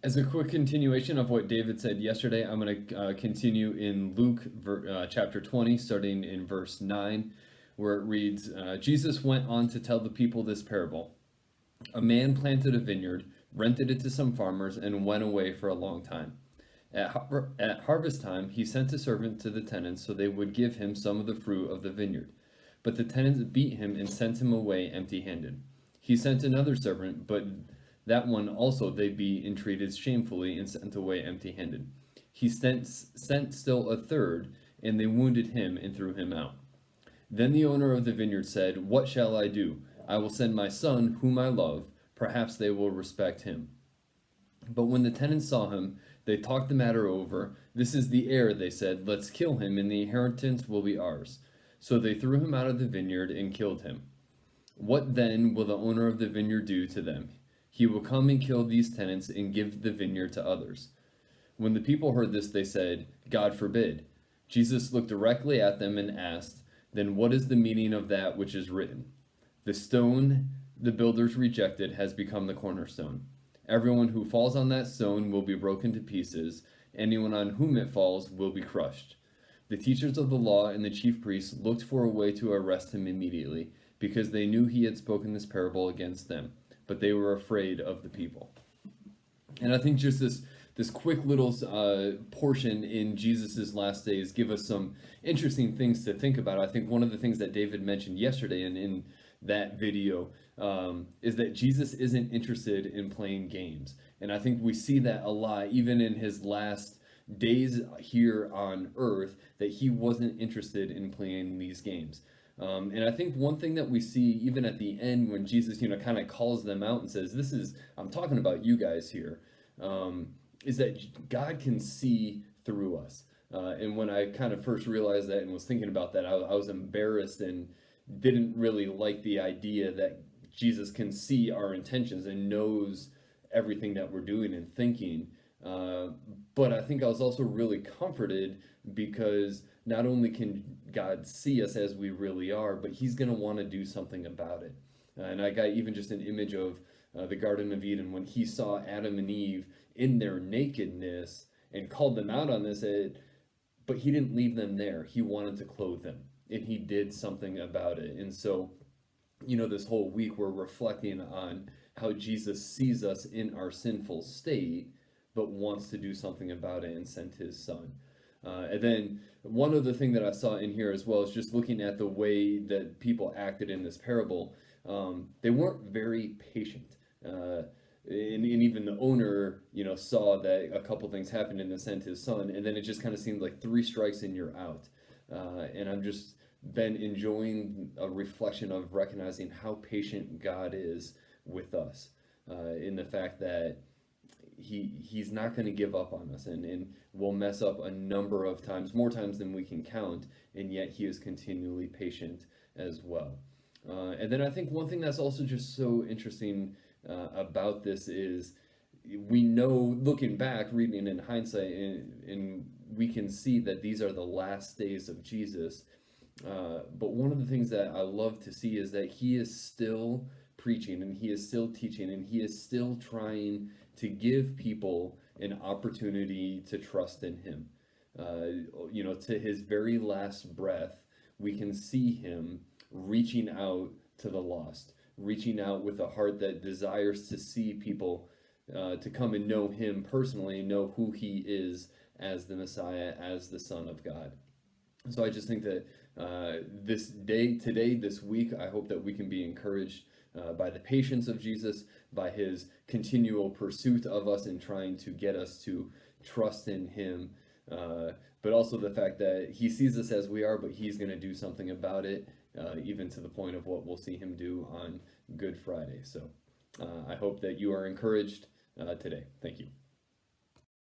As a quick continuation of what David said yesterday, I'm going to continue in Luke chapter 20, starting in verse 9, where it reads Jesus went on to tell the people this parable. A man planted a vineyard, rented it to some farmers, and went away for a long time. At harvest time, he sent a servant to the tenants so they would give him some of the fruit of the vineyard. But the tenants beat him and sent him away empty handed. He sent another servant, but that one also they beat and treated shamefully and sent away empty handed. He sent still a third, and they wounded him and threw him out. Then the owner of the vineyard said, "What shall I do? I will send my son, whom I love. Perhaps they will respect him." But when the tenants saw him, they talked the matter over. "This is the heir," they said. "Let's kill him, and the inheritance will be ours." So they threw him out of the vineyard and killed him. What then will the owner of the vineyard do to them? He will come and kill these tenants and give the vineyard to others. When the people heard this, they said, "God forbid." Jesus looked directly at them and asked, "Then what is the meaning of that which is written? The stone the builders rejected has become the cornerstone. Everyone who falls on that stone will be broken to pieces. Anyone on whom it falls will be crushed." The teachers of the law and the chief priests looked for a way to arrest him immediately, because they knew he had spoken this parable against them, but they were afraid of the people. And I think just this quick little portion in Jesus's last days give us some interesting things to think about. I think one of the things that David mentioned yesterday and in that video is that Jesus isn't interested in playing games. And I think we see that a lot, even in his last days here on earth, that he wasn't interested in playing these games. And I think one thing that we see even at the end when Jesus, kind of calls them out and says, I'm talking about you guys here, is that God can see through us. And when I kind of first realized that and was thinking about that, I was embarrassed and didn't really like the idea that Jesus can see our intentions and knows everything that we're doing and thinking. But I think I was also really comforted because not only can God see us as we really are, but he's going to want to do something about it. And I got even just an image of the Garden of Eden when he saw Adam and Eve in their nakedness and called them out on this, but he didn't leave them there. He wanted to clothe them, and he did something about it. And so, this whole week we're reflecting on how Jesus sees us in our sinful state, but wants to do something about it and sent his son. And then one other thing that I saw in here as well is just looking at the way that people acted in this parable. They weren't very patient. And even the owner, saw that a couple things happened and then sent his son. And then it just kind of seemed like 3 strikes and you're out. And I've just been enjoying a reflection of recognizing how patient God is with us in the fact that he's not going to give up on us, and we'll mess up a number of times, more times than we can count, and yet he is continually patient as well. And then I think one thing that's also just so interesting about this is we know, looking back, reading in hindsight, and we can see that these are the last days of Jesus. But one of the things that I love to see is that he is still preaching and he is still teaching and he is still trying to give people an opportunity to trust in him. To his very last breath, we can see him reaching out to the lost, reaching out with a heart that desires to see people to come and know him personally, know who he is as the Messiah, as the Son of God. So I just think that this day, today, this week, I hope that we can be encouraged by the patience of Jesus, by his continual pursuit of us and trying to get us to trust in him, but also the fact that he sees us as we are, but he's going to do something about it, even to the point of what we'll see him do on Good Friday. So I hope that you are encouraged today. Thank you.